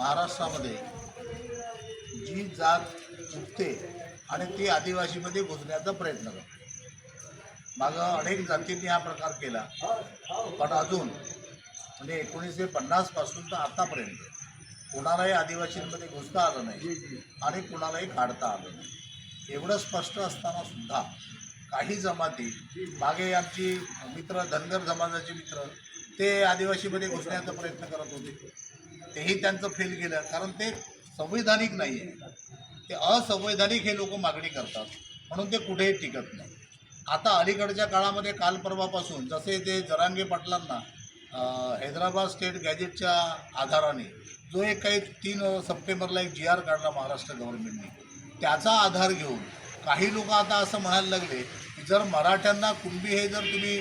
महाराष्ट्रामध्ये जी जात उठते आणि ती आदिवासीमध्ये घुसण्याचा प्रयत्न करते. मागं अनेक जातींनी हा प्रकार केला, पण अजून म्हणजे 1950 पासून तर आतापर्यंत कुणालाही आदिवासींमध्ये घुसता आलं नाही आणि कुणालाही काढता आलं नाही. एवढं स्पष्ट असताना सुद्धा काही जमाती, मागे आमची मित्र धनगर समाजाचे मित्र ते आदिवासीमध्ये घुसण्याचा प्रयत्न करत होते. तेही त्यांचं फेल गेलं, कारण ते संवैधानिक नाही आहे. ते असंवैधानिक हे लोक मागणी करतात, म्हणून ते कुठेही टिकत नाही. आता अलीकडच्या काळामध्ये काल परवापासून जसे ते जरांगे पाटलांना हैदराबाद स्टेट गॅजेटच्या आधाराने जो एक काही 3 सप्टेंबरला एक GR काढला महाराष्ट्र गव्हर्नमेंटने, त्याचा आधार घेऊन काही लोक आता असं म्हणायला लागले की जर मराठ्यांना कुणबी हे जर तुम्ही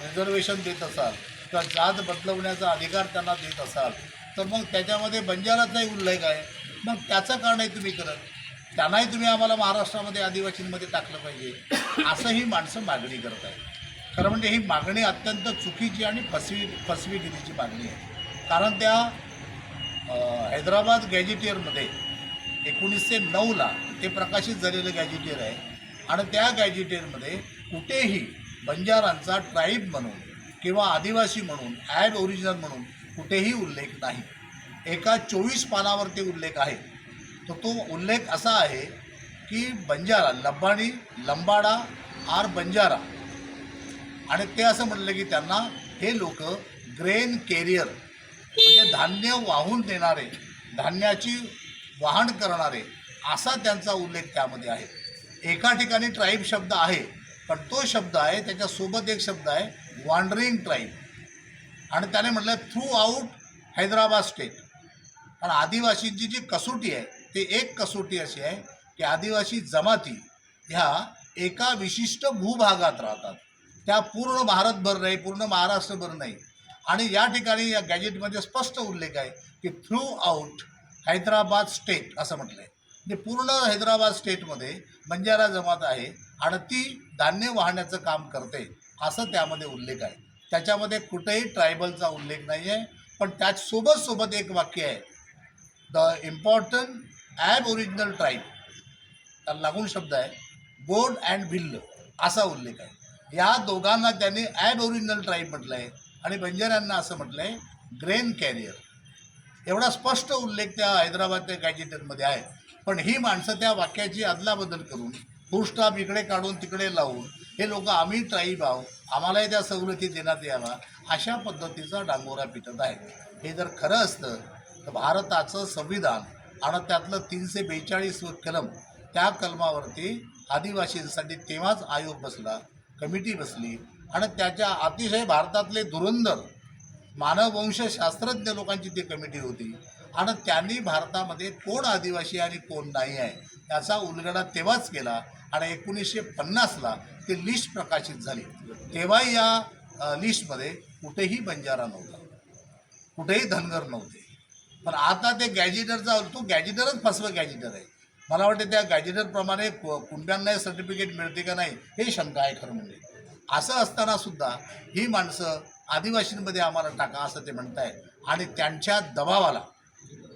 रिझर्वेशन देत असाल किंवा जात बदलवण्याचा अधिकार त्यांना देत असाल तर मग त्याच्यामध्ये बंजाराचाही उल्लेख आहे, मग त्याचं का नाही तुम्ही करत? त्यांनाही तुम्ही आम्हाला महाराष्ट्रामध्ये आदिवासींमध्ये टाकलं पाहिजे, असं ही माणसं मागणी करत आहेत. खरं म्हणजे ही मागणी अत्यंत चुकीची आणि फसवीगिरीची मागणी आहे. कारण त्या हैदराबाद गॅजेटियरमध्ये 1909ला ते प्रकाशित झालेलं गॅजेटियर आहे आणि त्या गॅजेटियरमध्ये कुठेही बंजारांचा ट्राईब म्हणून किंवा आदिवासी म्हणून ॲब ओरिजिनल म्हणून कुठेही उल्लेख नाही. एका 24 पानावरती उल्लेख आहे. तर तो उल्लेख असा आहे की बंजारा लंबाडी लंबाडा आर बंजारा, आणि ते असं म्हटलं की त्यांना हे लोक ग्रेन कॅरियर म्हणजे धान्य वाहून देणारे, धान्याची वाहन करणारे, असा त्यांचा उल्लेख त्यामध्ये आहे. एका ठिकाणी ट्राईब शब्द आहे, पण तो शब्द आहे त्याच्यासोबत एक शब्द आहे वॉन्डरिंग ट्राईब, आणि त्याने म्हटलं थ्रू आऊट हैदराबाद स्टेट. पण आदिवासींची जी कसोटी आहे ते एक कसोटी अशी आहे की आदिवासी जमाती ह्या एका विशिष्ट भूभागात राहतात, त्या पूर्ण भारतभर नाही, पूर्ण महाराष्ट्रभर नाही. आणि या ठिकाणी या गॅजेटमध्ये स्पष्ट उल्लेख आहे की थ्रू आऊट हैदराबाद स्टेट असं म्हटलं आहे. म्हणजे पूर्ण हैदराबाद स्टेटमध्ये बंजारा जमात आहे आणि ती धान्य वाहण्याचं काम करते, असं त्यामध्ये उल्लेख आहे. त्याच्यामध्ये कुठेही ट्रायबलचा उल्लेख नाही आहे. पण त्याचसोबत एक वाक्य आहे, द इम्पॉर्टंट ॲब ओरिजिनल ट्राईब, त्याला लागून शब्द आहे गोंड अँड भिल्ल, असा उल्लेख आहे. या दोघांना त्यांनी ॲब ओरिजिनल ट्राईब म्हटलं आहे आणि बंजाऱ्यांना असं म्हटलं आहे ग्रेन कॅरियर. एवढा स्पष्ट उल्लेख त्या हैदराबादच्या गॅजेटमध्ये आहे. पण ही माणसं त्या वाक्याची अदलाबदल करून फुल स्टॉप इकडे काढून तिकडे लावून हे लोक आम्ही ट्राईब आहोत, आम्हालाही त्या सवलती देण्यात यावा, अशा पद्धतीचा डांगोरा पिटत आहे. हे जर खरं असतं तर भारताचं संविधान आणि त्यातलं 342 कलम, त्या कलमावरती आदिवासींसाठी तेव्हाच आयोग बसला, कमिटी बसली, आणि त्याच्या अतिशय भारतातले धुरंधर मानववंशशास्त्रज्ञ लोकांची ती कमिटी होती, आणि त्यांनी भारतामध्ये कोण आदिवासी आणि कोण नाही आहे याचा उलगडा तेव्हाच केला. आणि 1950ला ती लिस्ट प्रकाशित झाली. तेव्हाही या लिस्टमध्ये कुठेही बंजारा नव्हता, कुठेही धनगर नव्हते. पण आता ते गॅजेटरचा, तो गॅजेटरच फसवं गॅजेटर आहे. मला वाटतं त्या गॅजेटरप्रमाणे कुणब्यांनाही सर्टिफिकेट मिळते का नाही हे शंका आहे खरं म्हणजे. असं असतानासुद्धा ही माणसं आदिवासींमध्ये आम्हाला टाका असं ते म्हणत आहे. आणि त्यांच्या दबावाला,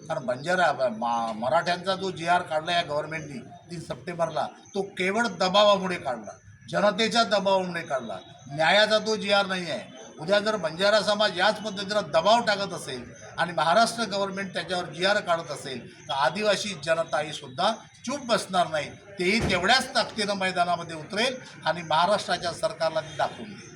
कारण बंजारा मराठ्यांचा जो GR काढला या गव्हर्नमेंटनी 3 सप्टेंबरला, तो केवळ दबावामुळे काढला, जनतेच्या दबावामुळे काढला. न्यायाचा तो GR नाही आहे. उद्या जर बंजारा समाज याच पद्धतीनं दबाव टाकत असेल आणि महाराष्ट्र गव्हर्नमेंट त्याच्यावर GR काढत असेल तर आदिवासी जनता ही सुद्धा चूप बसणार नाही. तेही तेवढ्याच ताकदीनं मैदानामध्ये उतरेल आणि महाराष्ट्राच्या सरकारला ती दाखवून देईल.